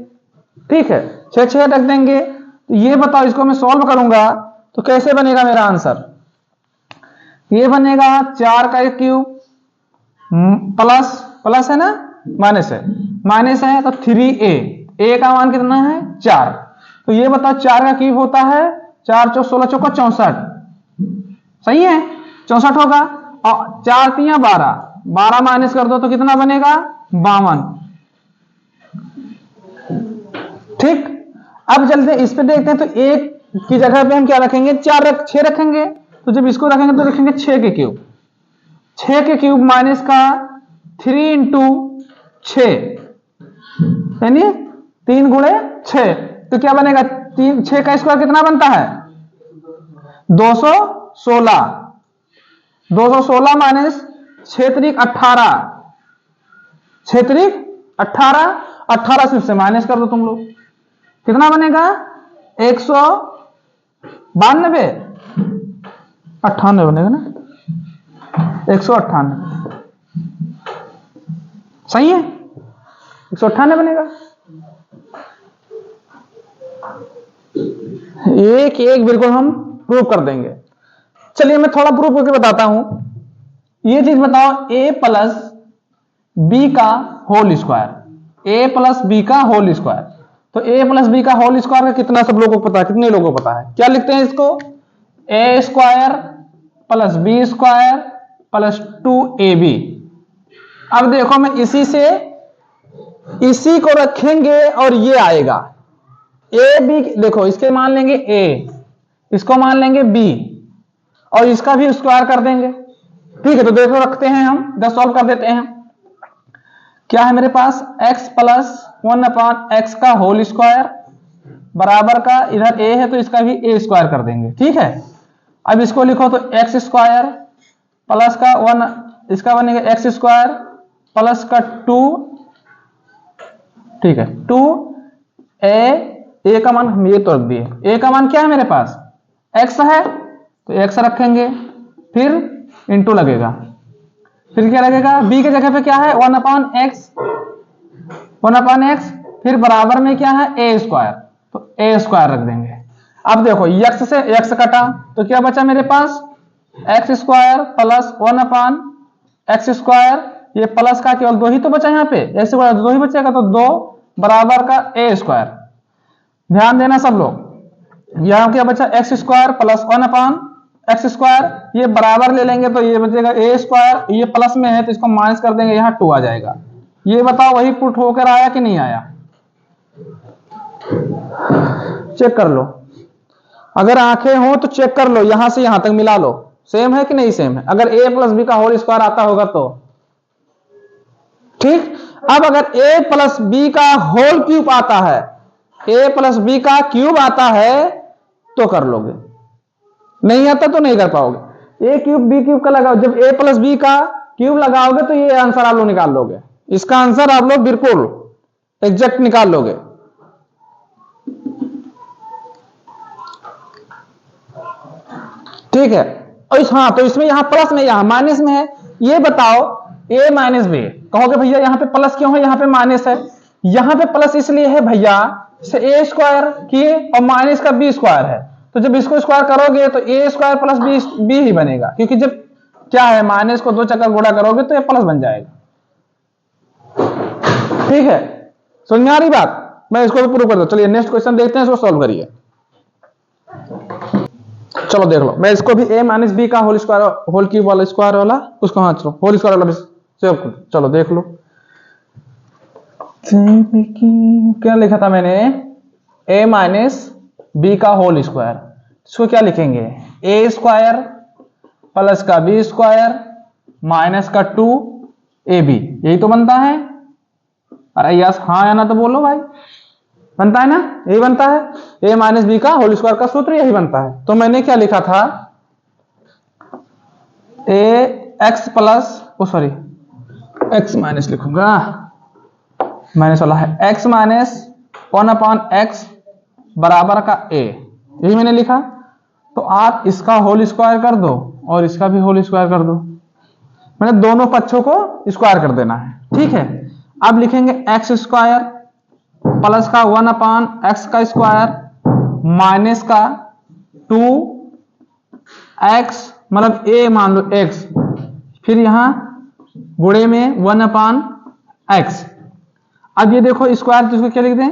ठीक है, 6 रख देंगे। तो ये बताओ इसको मैं सॉल्व करूंगा तो कैसे बनेगा मेरा आंसर, ये बनेगा 4 का क्यूब प्लस है ना, माइनस है तो 3a, a का मान कितना है 4। तो ये बताओ 4 का क्यूब होता है 4 × 16 = 64, सही है, 64 होगा। और 4 × 3 = 12, 12 माइनस कर दो तो कितना बनेगा 52, ठीक। अब चलते इस पे देखते हैं, तो 1 की जगह पे हम क्या रखेंगे, 6 रखेंगे, तो जब इसको रखेंगे तो रखेंगे 6 के क्यूब, 6 के क्यूब माइनस का 3 इंटू 6 यानी 3 गुणे 6, तो क्या बनेगा 6 का स्क्वायर कितना बनता है 216, 216 माइनस 6 त्रिक 18, 6 त्रिक 18, 18 से माइनस कर दो तुम लोग, कितना बनेगा 192, 98 बनेगा ना, 198 सही है, 198 बनेगा। एक एक बिल्कुल हम प्रूव कर देंगे। चलिए मैं थोड़ा प्रूव करके बताता हूं। ये चीज बताओ a प्लस बी का whole square, a plus b का होल स्क्वायर, तो a प्लस बी का होल स्क्वायर का कितना सब लोगों को पता है, कितने लोगों को पता है, क्या लिखते हैं इसको a square plus b square plus 2ab। अब देखो मैं इसी को रखेंगे और ये आएगा a b, देखो इसके मान लेंगे a, इसको मान लेंगे b और इसका भी स्क्वायर कर देंगे। ठीक है, तो देखो रखते हैं हम, इधर सॉल्व कर देते हैं। क्या है मेरे पास x प्लस 1/x का होल स्क्वायर बराबर का, इधर a है तो इसका भी a स्क्वायर कर देंगे। ठीक है, अब इसको लिखो तो x स्क्वायर प्लस का 1, इसका बनेगा x स्क्वायर प्लस का 2, ठीक है 2a का मान हम ये तो रख दिए, a का मान क्या है मेरे पास x है तो x रखेंगे, फिर इंटू लगेगा, फिर क्या लगेगा b के जगह पे क्या है 1/x, 1/x, फिर बराबर में क्या है a स्क्वायर, तो a स्क्वायर रख देंगे। अब देखो x से x कटा तो क्या बचा मेरे पास x square plus 1/x square, ये प्लस का केवल 2 ही तो बचा यहाँ पे, x स्क्वायर 2 ही बचेगा तो 2 बराबर का a स्क्वायर। ध्यान देना सब लोग, यहां क्या बचा x square plus 1/x square, ये बराबर ले लेंगे तो ये बचेगा a स्क्वायर, ये प्लस में है तो इसको माइनस कर देंगे, यहाँ 2 आ जाएगा। ये बताओ वही पुट होकर आया कि नहीं आया, चेक कर लो, अगर आंखें हो तो चेक कर लो, यहां से यहां तक मिला लो, सेम है कि नहीं सेम है, अगर a प्लस बी का होल स्क्वायर आता होगा तो ठीक। अब अगर a प्लस बी का होल क्यूब आता है, a प्लस बी का क्यूब आता है तो कर लोगे, नहीं आता तो नहीं कर पाओगे। a क्यूब बी क्यूब का लगाओ, जब a प्लस बी का क्यूब लगाओगे तो ये आंसर आप लोग निकाल लोगे, इसका आंसर आप लोग बिल्कुल एग्जैक्ट निकाल लोगे। ठीक है, और हाँ तो इसमें यहां प्लस में यहां माइनस में है, ये बताओ a माइनस बी, कहोगे भैया यहां पे प्लस क्यों है, यहां पे माइनस है, यहां पे प्लस इसलिए है भैया से a स्क्वायर किए और माइनस का b स्क्वायर है, तो जब इसको स्क्वायर करोगे तो a स्क्वायर प्लस b ही बनेगा, क्योंकि जब क्या है माइनस को 2 चक्कर गुणा करोगे तो ये प्लस बन जाएगा। ठीक है, समझ में आ रही बात, मैं इसको भी प्रूव कर दूं। चलिए नेक्स्ट क्वेश्चन देखते हैं, इसको सॉल्व करिए। चलो देख लो, मैं इसको भी a माइनस बी का होल स्क्वायर, होल क्यूब वाला स्क्वायर वाला उसको, हाँ चलो होल स्क्वायर वाला सेव, चलो देख लो क्या लिखा था मैंने, a माइनस बी का होल स्क्वायर, इसको क्या लिखेंगे a स्क्वायर प्लस का b स्क्वायर माइनस का 2ab, यही तो बनता है। अरे यस हाँ या ना तो बोलो भाई, बनता है ना, यही बनता है, a माइनस बी का होल स्क्वायर का सूत्र यही बनता है। तो मैंने क्या लिखा था x plus sorry x minus लिखूंगा, माइनस वाला है, x माइनस 1/x बराबर का a, यही मैंने लिखा। तो आप इसका होल स्क्वायर कर दो और इसका भी होल स्क्वायर कर दो, मैंने दोनों पक्षों को स्क्वायर कर देना है। ठीक है, अब लिखेंगे x स्क्वायर प्लस का 1/x का स्क्वायर माइनस का 2x, मतलब a मान लो x, फिर यहां गुणे में 1/x। अब ये देखो स्क्वायर, तो इसको क्या लिख दें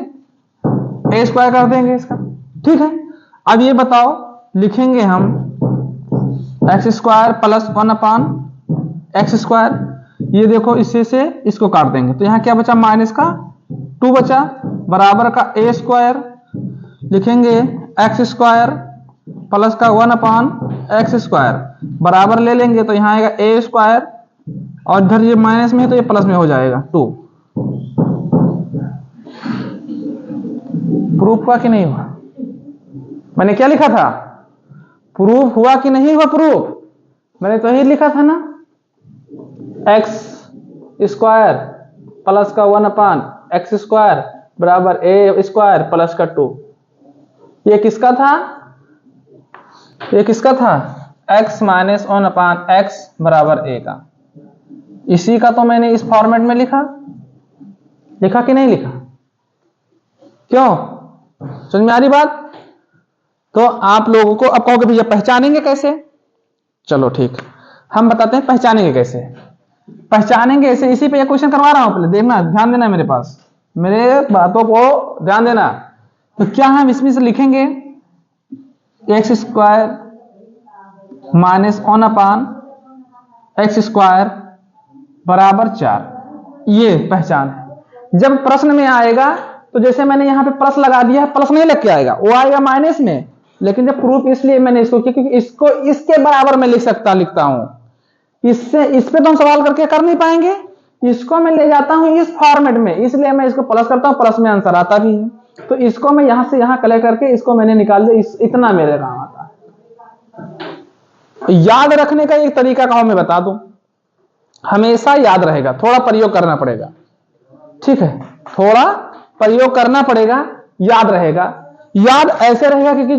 a स्क्वायर कर देंगे इसका। ठीक है, अब ये बताओ लिखेंगे हम x square plus 1/x square, ये देखो इससे से इसको काट देंगे तो यहां क्या बचा माइनस का 2 बचा, बराबर का a स्क्वायर लिखेंगे x स्क्वायर प्लस का 1/x² बराबर ले लेंगे तो यहाँ आएगा a², और इधर ये माइनस में है तो ये प्लस में हो जाएगा 2। प्रूफ हुआ कि नहीं हुआ? मैंने क्या लिखा था? प्रूफ हुआ कि नहीं हुआ? प्रूफ मैंने तो यही लिखा था ना, x² प्लस का 1/x² बराबर a² प्लस का 2। ये किसका था? ये किसका था? x माइनस 1/x बराबर a का। इसी का तो मैंने इस फॉर्मेट में लिखा, लिखा कि नहीं लिखा? क्यों? समझ में आ रही बात? तो आप लोगों को अब कहोगे भैया पहचानेंगे कैसे? चलो ठीक, हम बताते हैं पहचानेंगे कैसे। पहचानेंगे ऐसे, इसी पे ये क्वेश्चन करवा रहा हूं, पहले देखना, ध्यान देना मेरे पास, मेरे बातों को ध्यान देना। तो क्या हम इसमें से लिखेंगे x² माइनस 1/x² बराबर 4। ये पहचान है। जब प्रश्न में आएगा तो जैसे मैंने यहाँ पे प्लस लगा दिया है, प्लस नहीं लग के आएगा, वो आएगा माइनस में। लेकिन जब प्रूफ इसलिए मैंने इसको किया क्योंकि इसको इसके बराबर में लिखता हूं, इससे इस पे तो हम सवाल करके कर नहीं पाएंगे, इसको मैं ले जाता हूं इस फॉर्मेट में, इसलिए मैं इसको प्लस करता हूं, प्लस में आंसर आता भी है। तो इसको मैं यहां से यहां कलेक्ट करके इसको मैंने निकाल दिया, इतना मेरे काम आता है। याद रखने का एक तरीका कहो मैं बता दूं, हमेशा याद रहेगा, थोड़ा प्रयोग करना पड़ेगा, ठीक है, थोड़ा प्रयोग करना पड़ेगा, याद रहेगा। याद ऐसे रहेगा कि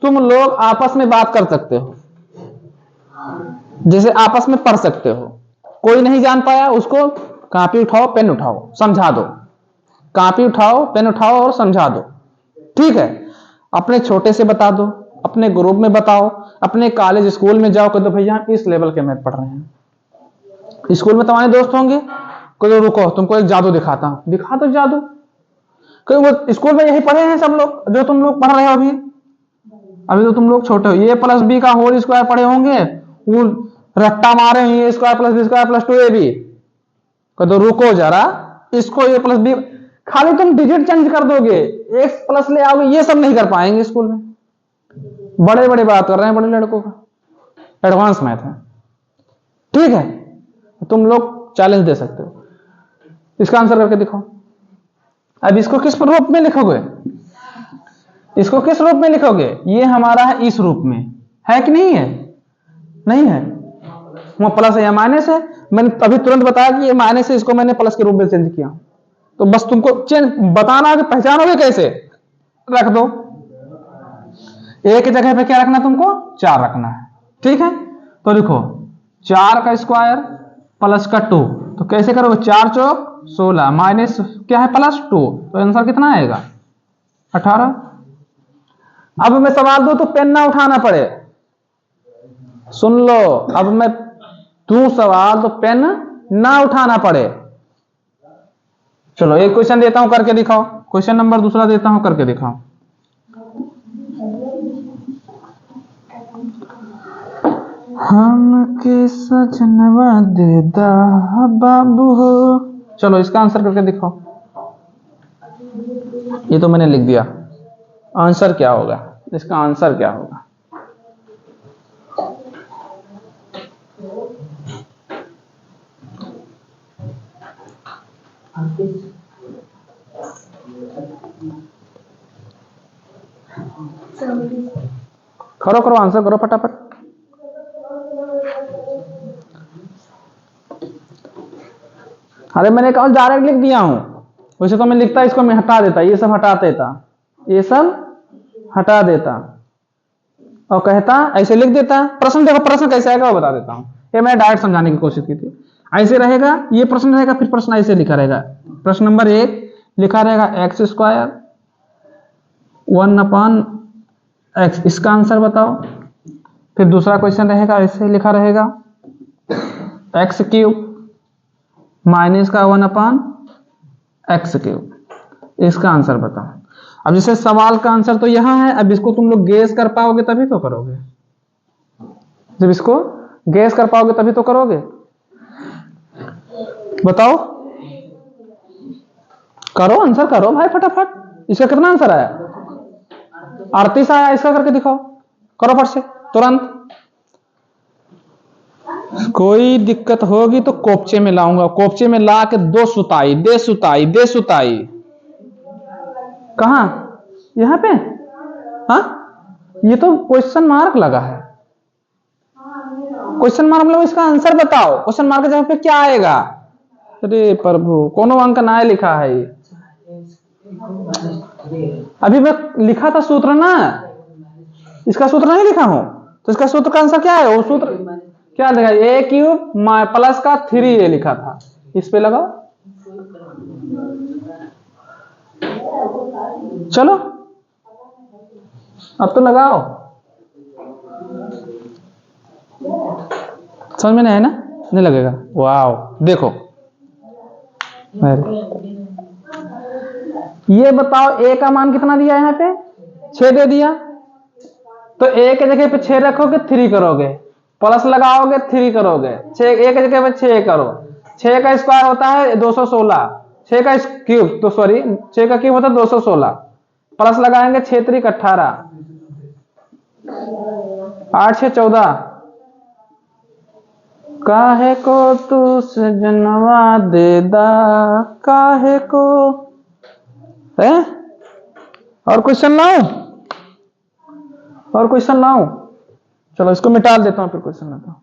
तुम लोग आपस में बात कर सकते हो, जैसे आपस में पढ़ सकते हो। कोई नहीं जान पाया उसको कॉपी उठाओ पेन उठाओ समझा दो, कॉपी उठाओ पेन उठाओ और समझा दो, ठीक है। अपने छोटे से बता दो, अपने ग्रुप में बताओ, अपने कॉलेज स्कूल में जाओ, कह दो भैया इस लेवल के मैथ पढ़ रहे हैं। स्कूल में तुम्हारे दोस्त होंगे, कह दो रुको तुमको एक जादू दिखाता हूं, दिखा दो जादू। वो स्कूल में यही पढ़े हैं सब लोग जो तुम लोग पढ़ रहे हो अभी तो तुम लोग छोटे हो, a + b का होल स्क्वायर पढ़े होंगे, वो रट्टा मारे हैं a² + b² + 2ab। कह दो रुको जरा, इसको a + b, खाली तुम डिजिट चेंज कर दोगे, x प्लस ले आओगे, ये सब नहीं कर पाएंगे स्कूल में। बड़े बड़े बात कर रहे हैं बड़े लड़कों का, एडवांस मैथ है, ठीक है। तुम लोग चैलेंज दे सकते हो, इसका आंसर करके दिखाओ। अब इसको किस रूप में लिखोगे? इसको किस रूप में लिखोगे? ये हमारा है इस रूप में, है कि नहीं है? नहीं है, वो प्लस है या माइनस है? मैंने अभी तुरंत बताया कि ये माइनस है, इसको मैंने प्लस के रूप में चेंज किया। तो बस तुमको चेंज बताना कि पहचानोगे कैसे। रख दो, एक जगह पे क्या रखना, तुमको 4 रखना है, ठीक है। तो लिखो 4 का स्क्वायर प्लस का 2, तो कैसे करोगे? 4 चौक 16 माइनस क्या है प्लस 2, तो आंसर कितना आएगा? 18। अब मैं सवाल दूं तो पेन ना उठाना पड़े, सुन लो, अब मैं दूं सवाल तो पेन ना उठाना पड़े। चलो एक क्वेश्चन देता हूं करके दिखाओ, क्वेश्चन नंबर दूसरा देता हूं करके दिखाओ। हम के सजनवा देदा बाबू हो, चलो इसका आंसर करके दिखाओ। ये तो मैंने लिख दिया, आंसर क्या होगा? इसका आंसर क्या होगा? करो आंसर करो फटाफट। अरे मैंने कहा डायरेक्ट लिख दिया हूं, वैसे तो मैं लिखता, इसको मैं हटा देता, ये सब हटा देता, ये सब हटा देता और कहता ऐसे लिख देता। प्रश्न देखो, प्रश्न कैसे आएगा वो बता देता हूं, ये मैंने डायरेक्ट समझाने की कोशिश की थी। ऐसे रहेगा, ये प्रश्न रहेगा, फिर प्रश्न ऐसे लिखा रहेगा। प्रश्न नंबर 1 लिखा रहेगा x² 1/x, इसका आंसर बताओ। फिर दूसरा क्वेश्चन रहेगा, ऐसे लिखा रहेगा x³ माइनस का 1/x³, इसका आंसर बताओ। अब जैसे सवाल का आंसर तो यहां है, अब इसको तुम लोग गेस कर पाओगे तभी तो करोगे, जब इसको गेस कर पाओगे तभी तो करोगे। बताओ, करो आंसर करो भाई फटाफट। इसका कितना आंसर आया? 38 आया, इसका करके दिखाओ, करो फट से तुरंत। कोई दिक्कत होगी तो कोपचे में लाऊंगा, कोपचे में ला के दो सुताई, दे सुताई, दे सुताई। कहां? यहां पे? हाँ, ये तो क्वेश्चन मार्क लगा है। क्वेश्चन मार्क मतलब इसका आंसर बताओ। क्वेश्चन मार्क के जगह पे क्या आएगा? अरे प्रभु, कोनो अंक ना लिखा है ये। अभी मैं लिखा था सूत्र ना, इसका सूत्र नहीं लिखा हूं, तो इसका सूत्र का आंसर क्या है? वो सूत्र क्या लिखा? ए क्यूब प्लस का 3a लिखा था। इस पे लगाओ, चलो अब तो लगाओ। समझ में नहीं है ना? नहीं लगेगा? वाओ, देखो ये बताओ a का मान कितना दिया यहाँ पे? 6 दे दिया, तो a के जगह पे 6 रखोगे 3 करोगे, प्लस लगाओगे 3 करोगे, 6 a के जगह पे 6 करो, 6 का स्क्वायर होता है 216, 6 का क्यूब तो सॉरी 6 का क्यूब होता है 216, प्लस लगाएंगे 6 3 18, 8 6 14। काहे को तू सजनवा देदा, काहे को है? और क्वेश्चन लाऊं? और क्वेश्चन लाऊं? चलो इसको मिटा देता हूं, फिर क्वेश्चन लाता हूं।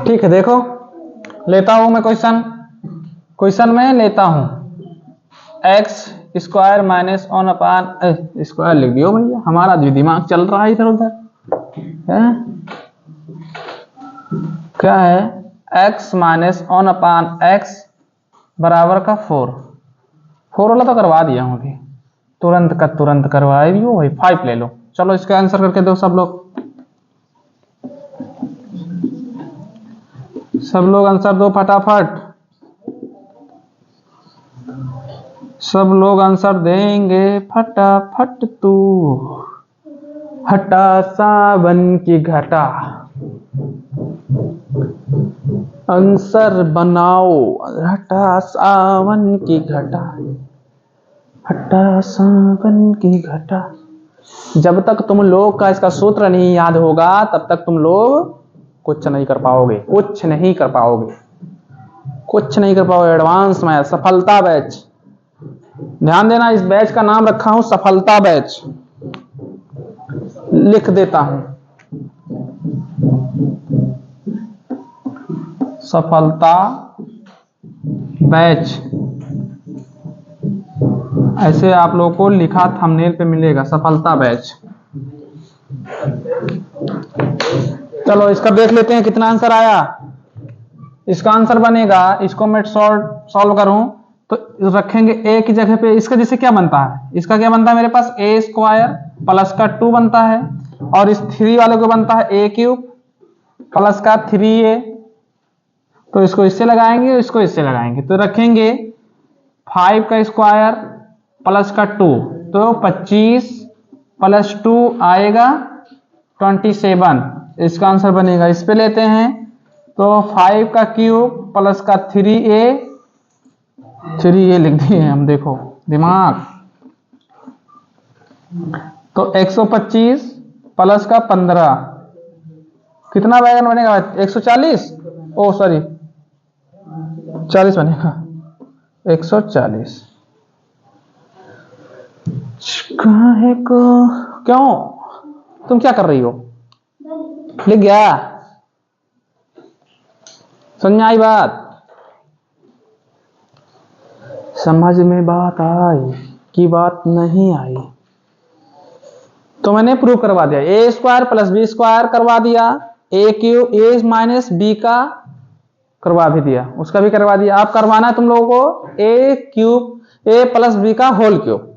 ठीक है, देखो लेता हूं मैं क्वेश्चन। क्वेश्चन में लेता हूं एक्स स्क्वायर माइनस 1 अपान स्क्वायर लिख दियो भैया, हमारा भी दिमाग चल रहा है इधर उधर है। क्या है? x माइनस 1 अपान एक्स बराबर का 4 वाला तो करवा दिया हूं अभी, तुरंत का तुरंत करवाए भी हो भाई। 5 ले लो। चलो इसका आंसर करके दो सब लोग, सब लोग आंसर दो फटाफट, सब लोग आंसर देंगे फटाफट। तू हटा सावन की घटा, आंसर बनाओ। हटा सावन की घटा, हटा सावन की घटा। जब तक तुम लोग का इसका सूत्र नहीं याद होगा तब तक तुम लोग कुछ नहीं कर पाओगे, कुछ नहीं कर पाओगे, कुछ नहीं कर पाओगे। एडवांस मैथ सफलता बैच, ध्यान देना, इस बैच का नाम रखा हूं सफलता बैच, लिख देता हूं सफलता बैच, ऐसे आप लोगों को लिखा थंबनेल पे मिलेगा सफलता बैच। चलो इसका देख लेते हैं कितना आंसर आया। इसका आंसर बनेगा, इसको मैं सॉल्व करूं तो रखेंगे a की जगह पे, इसका जैसे क्या बनता है, इसका क्या बनता है मेरे पास a स्क्वायर प्लस का 2 बनता है, और इस 3 वाले को बनता है a क्यूब प्लस का 3a। तो इसको इससे लगाएंगे, इसको इससे लगाएंगे, तो रखेंगे 5 का स्क्वायर प्लस का 2, तो 25 प्लस 2 आएगा 27, इसका आंसर बनेगा। इस पे लेते हैं तो 5 का क्यूब प्लस का 3a लिख दिए हम, देखो दिमाग। तो 125 प्लस का 15 कितना बैगन बनेगा? 140, ओ सॉरी 40 बनेगा, 140। काहे को, क्यों तुम क्या कर रही हो? लिख गया? समझ में आई बात? समझ में बात आई कि बात नहीं आई? तो मैंने प्रूव करवा दिया, ए स्क्वायर प्लस बी स्क्वायर करवा दिया, ए क्यूब ए माइनस बी का करवा भी दिया, उसका भी करवा दिया। आप करवाना है तुम लोगों को ए क्यूब ए प्लस बी का होल क्यूब,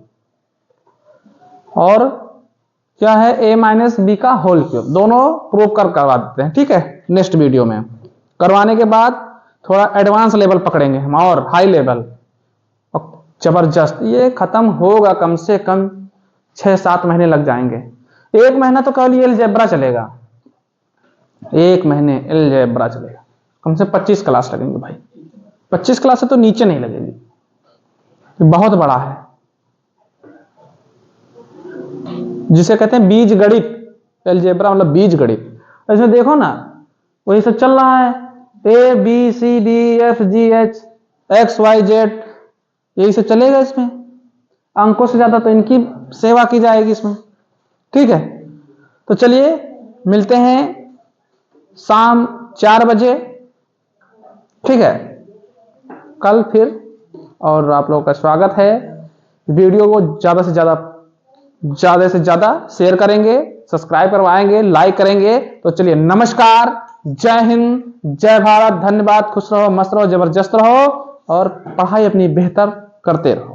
और क्या है ए माइनस बी का होल क्यूब, दोनों प्रूव करवा देते हैं। ठीक है, नेक्स्ट वीडियो में करवाने के बाद थोड़ा एडवांस लेवल पकड़ेंगे हम, और हाई लेवल, और जबरदस्त। ये खत्म होगा कम से कम 6-7 महीने लग जाएंगे। 1 महीना तो केवल ये अलजेब्रा चलेगा, 1 महीने अलजेब्रा चलेगा, कम से 25 क्लास लगेंगे भाई। 25 क्लास से तो नीचे नहीं लगेगी, बहुत बड़ा है। जिसे कहते हैं बीज गणित, अलजेब्रा मतलब बीज गणित। इसमें देखो ना वही सब चल रहा है, A B C D F G H X Y Z, यही सब चलेगा इसमें। अंकों से ज्यादा तो इनकी सेवा की जाएगी इसमें। ठीक है, तो चलिए मिलते हैं शाम 4 बजे। ठीक है, कल फिर। और आप लोगों का स्वागत है। वीडियो को ज्यादा से ज्यादा शेयर करेंगे, सब्सक्राइब करवाएंगे, लाइक करेंगे। तो चलिए नमस्कार, जय हिंद, जय भारत, धन्यवाद, खुश रहो, मस्त रहो, जबरदस्त रहो और पढ़ाई अपनी बेहतर करते रहो।